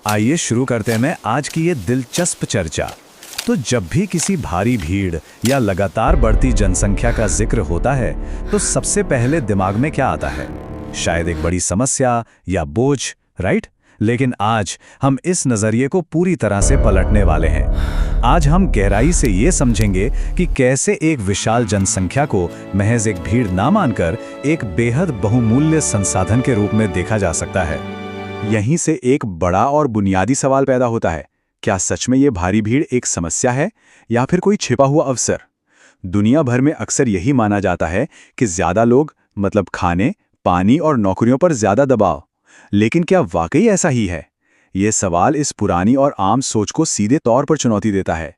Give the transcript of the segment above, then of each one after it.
आइए शुरू करते हैं आज की ये दिलचस्प चर्चा। तो जब भी किसी भारी भीड़ या लगातार बढ़ती जनसंख्या का जिक्र होता है तो सबसे पहले दिमाग में क्या आता है? शायद एक बड़ी समस्या या बोझ, राइट? लेकिन आज हम इस नजरिए को पूरी तरह से पलटने वाले हैं। आज हम गहराई से ये समझेंगे कि कैसे एक विशाल जनसंख्या को महज एक भीड़ ना मानकर एक बेहद बहुमूल्य संसाधन के रूप में देखा जा सकता है। यहीं से एक बड़ा और बुनियादी सवाल पैदा होता है, क्या सच में ये भारी भीड़ एक समस्या है या फिर कोई छिपा हुआ अवसर? दुनिया भर में अक्सर यही माना जाता है कि ज्यादा लोग मतलब खाने, पानी और नौकरियों पर ज्यादा दबाव। लेकिन क्या वाकई ऐसा ही है? ये सवाल इस पुरानी और आम सोच को सीधे तौर पर चुनौती देता है।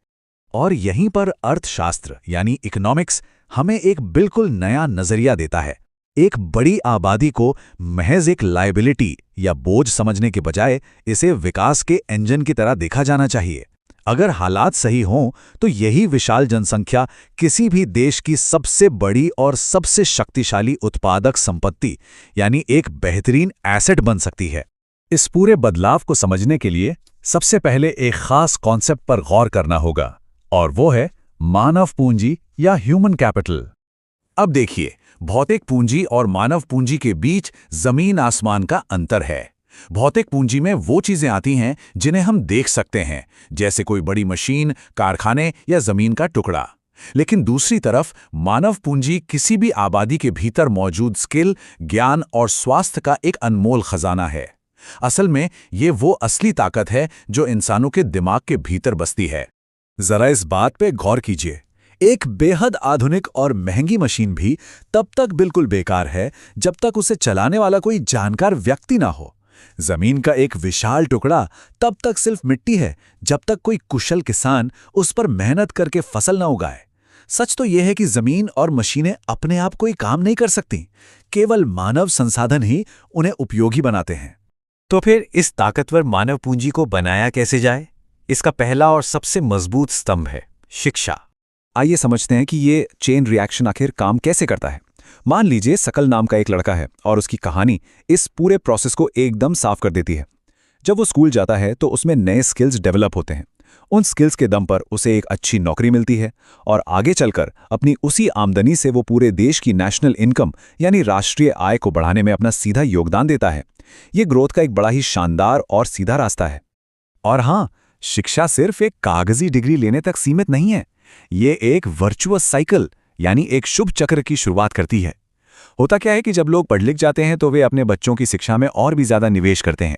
और यहीं पर अर्थशास्त्र यानी इकोनॉमिक्स हमें एक बिल्कुल नया नजरिया देता है। एक बड़ी आबादी को महज एक लायबिलिटी या बोझ समझने के बजाय इसे विकास के इंजन की तरह देखा जाना चाहिए। अगर हालात सही हों तो यही विशाल जनसंख्या किसी भी देश की सबसे बड़ी और सबसे शक्तिशाली उत्पादक संपत्ति यानी एक बेहतरीन एसेट बन सकती है। इस पूरे बदलाव को समझने के लिए सबसे पहले एक खास कॉन्सेप्ट पर गौर करना होगा, और वो है मानव पूंजी या ह्यूमन कैपिटल। अब देखिए, भौतिक पूंजी और मानव पूंजी के बीच जमीन आसमान का अंतर है। भौतिक पूंजी में वो चीजें आती हैं जिन्हें हम देख सकते हैं, जैसे कोई बड़ी मशीन, कारखाने या जमीन का टुकड़ा। लेकिन दूसरी तरफ मानव पूंजी किसी भी आबादी के भीतर मौजूद स्किल, ज्ञान और स्वास्थ्य का एक अनमोल खजाना है। असल में ये वो असली ताकत है जो इंसानों के दिमाग के भीतर बसती है। जरा इस बात पे गौर कीजिए, एक बेहद आधुनिक और महंगी मशीन भी तब तक बिल्कुल बेकार है जब तक उसे चलाने वाला कोई जानकार व्यक्ति ना हो। जमीन का एक विशाल टुकड़ा तब तक सिर्फ मिट्टी है जब तक कोई कुशल किसान उस पर मेहनत करके फसल ना उगाए। सच तो यह है कि जमीन और मशीनें अपने आप कोई काम नहीं कर सकती, केवल मानव संसाधन ही उन्हें उपयोगी बनाते हैं। तो फिर इस ताकतवर मानव पूंजी को बनाया कैसे जाए? इसका पहला और सबसे मजबूत स्तंभ है शिक्षा। आइए समझते हैं कि ये चेन रिएक्शन आखिर काम कैसे करता है। मान लीजिए सकल नाम का एक लड़का है और उसकी कहानी इस पूरे प्रोसेस को एकदम साफ कर देती है। जब वो स्कूल जाता है तो उसमें नए स्किल्स डेवलप होते हैं। उन स्किल्स के दम पर उसे एक अच्छी नौकरी मिलती है और आगे चलकर अपनी उसी आमदनी से वो पूरे देश की नेशनल इनकम यानी राष्ट्रीय आय को बढ़ाने में अपना सीधा योगदान देता है। ये ग्रोथ का एक बड़ा ही शानदार और सीधा रास्ता है। और हाँ, शिक्षा सिर्फ एक कागजी डिग्री लेने तक सीमित नहीं है। ये एक वर्चुअस साइकिल यानी एक शुभ चक्र की शुरुआत करती है। होता क्या है कि जब लोग पढ़ लिख जाते हैं तो वे अपने बच्चों की शिक्षा में और भी ज्यादा निवेश करते हैं।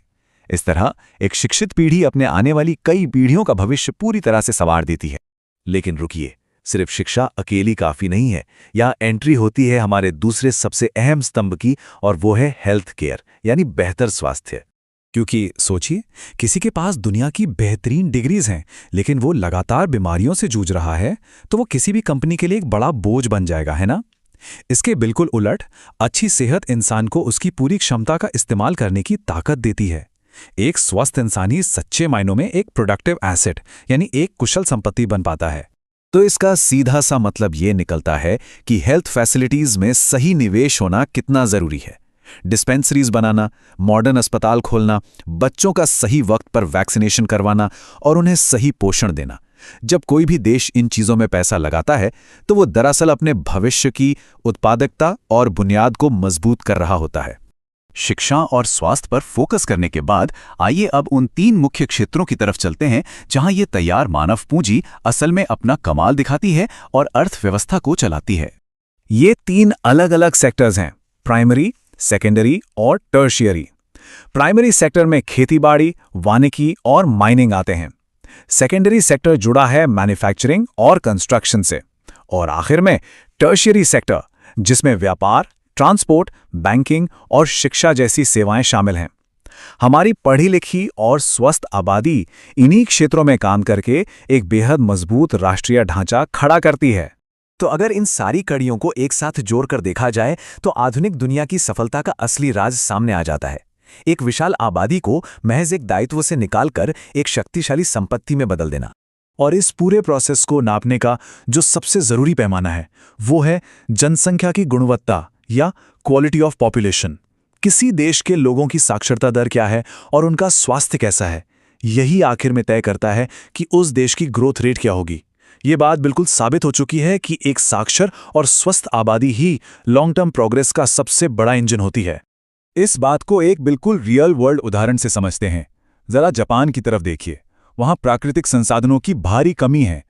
इस तरह एक शिक्षित पीढ़ी अपने आने वाली कई पीढ़ियों का भविष्य पूरी तरह से संवार देती है। लेकिन रुकिए, सिर्फ शिक्षा अकेली काफी नहीं है। यहाँ एंट्री होती है हमारे दूसरे सबसे अहम स्तंभ की, और वो है हेल्थ केयर यानी बेहतर स्वास्थ्य। क्योंकि सोचिए, किसी के पास दुनिया की बेहतरीन डिग्रीज हैं लेकिन वो लगातार बीमारियों से जूझ रहा है, तो वो किसी भी कंपनी के लिए एक बड़ा बोझ बन जाएगा, है ना? इसके बिल्कुल उलट अच्छी सेहत इंसान को उसकी पूरी क्षमता का इस्तेमाल करने की ताकत देती है। एक स्वस्थ इंसान ही सच्चे मायनों में एक प्रोडक्टिव एसेट यानी एक कुशल संपत्ति बन पाता है। तो इसका सीधा सा मतलब ये निकलता है कि हेल्थ फैसिलिटीज में सही निवेश होना कितना जरूरी है। डिस्पेंसरीज बनाना, मॉडर्न अस्पताल खोलना, बच्चों का सही वक्त पर वैक्सीनेशन करवाना और उन्हें सही पोषण देना। जब कोई भी देश इन चीजों में पैसा लगाता है तो वो दरअसल अपने भविष्य की उत्पादकता और बुनियाद को मजबूत कर रहा होता है। शिक्षा और स्वास्थ्य पर फोकस करने के बाद आइए अब उन 3 मुख्य क्षेत्रों की तरफ चलते हैं जहां ये तैयार मानव पूंजी असल में अपना कमाल दिखाती है और अर्थव्यवस्था को चलाती है। ये 3 अलग-अलग सेक्टर्स हैं, प्राइमरी, सेकेंडरी और टर्शियरी। प्राइमरी सेक्टर में खेतीबाड़ी, वानिकी और माइनिंग आते हैं। सेकेंडरी सेक्टर जुड़ा है मैन्युफैक्चरिंग और कंस्ट्रक्शन से। और आखिर में टर्शियरी सेक्टर, जिसमें व्यापार, ट्रांसपोर्ट, बैंकिंग और शिक्षा जैसी सेवाएं शामिल हैं। हमारी पढ़ी लिखी और स्वस्थ आबादी इन्हीं क्षेत्रों में काम करके एक बेहद मजबूत राष्ट्रीय ढांचा खड़ा करती है। तो अगर इन सारी कड़ियों को एक साथ जोड़कर देखा जाए तो आधुनिक दुनिया की सफलता का असली राज सामने आ जाता है। एक विशाल आबादी को महज एक दायित्व से निकालकर एक शक्तिशाली संपत्ति में बदल देना। और इस पूरे प्रोसेस को नापने का जो सबसे जरूरी पैमाना है वो है जनसंख्या की गुणवत्ता या क्वालिटी ऑफ पॉपुलेशन। किसी देश के लोगों की साक्षरता दर क्या है और उनका स्वास्थ्य कैसा है, यही आखिर में तय करता है कि उस देश की ग्रोथ रेट क्या होगी। ये बात बिल्कुल साबित हो चुकी है कि एक साक्षर और स्वस्थ आबादी ही लॉन्ग टर्म प्रोग्रेस का सबसे बड़ा इंजन होती है। इस बात को एक बिल्कुल रियल वर्ल्ड उदाहरण से समझते हैं। जरा जापान की तरफ देखिए। वहां प्राकृतिक संसाधनों की भारी कमी है,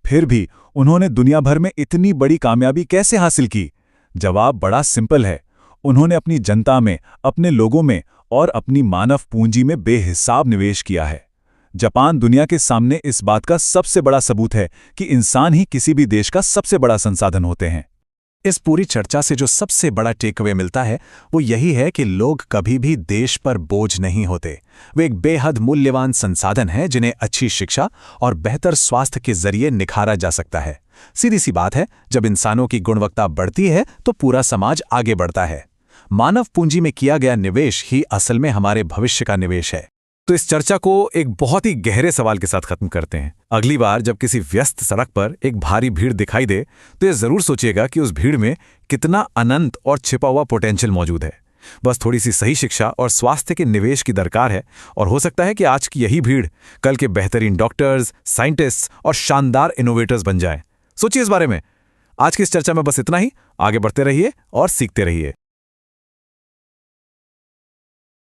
फिर भी उन्होंने दुनिया भर में इतनी बड़ी कामयाबी कैसे हासिल की? जवाब बड़ा सिंपल है। उन्होंने अपनी जनता में, अपने लोगों में और अपनी मानव पूंजी में बेहिसाब निवेश किया है। जापान दुनिया के सामने इस बात का सबसे बड़ा सबूत है कि इंसान ही किसी भी देश का सबसे बड़ा संसाधन होते हैं। इस पूरी चर्चा से जो सबसे बड़ा टेकअवे मिलता है वो यही है कि लोग कभी भी देश पर बोझ नहीं होते। वे एक बेहद मूल्यवान संसाधन है जिन्हें अच्छी शिक्षा और बेहतर स्वास्थ्य के जरिए निखारा जा सकता है। सीधी सी बात है, जब इंसानों की गुणवत्ता बढ़ती है तो पूरा समाज आगे बढ़ता है। मानव पूंजी में किया गया निवेश ही असल में हमारे भविष्य का निवेश है। तो इस चर्चा को एक बहुत ही गहरे सवाल के साथ खत्म करते हैं। अगली बार जब किसी व्यस्त सड़क पर एक भारी भीड़ दिखाई दे तो ये जरूर सोचिएगा कि उस भीड़ में कितना अनंत और छिपा हुआ पोटेंशियल मौजूद है। बस थोड़ी सी सही शिक्षा और स्वास्थ्य के निवेश की दरकार है, और हो सकता है कि आज की यही भीड़ कल के बेहतरीन डॉक्टर्स, साइंटिस्ट्स और शानदार इनोवेटर्स बन जाए। सोचिए इस बारे में। आज की इस चर्चा में बस इतना ही। आगे बढ़ते रहिए और सीखते रहिए।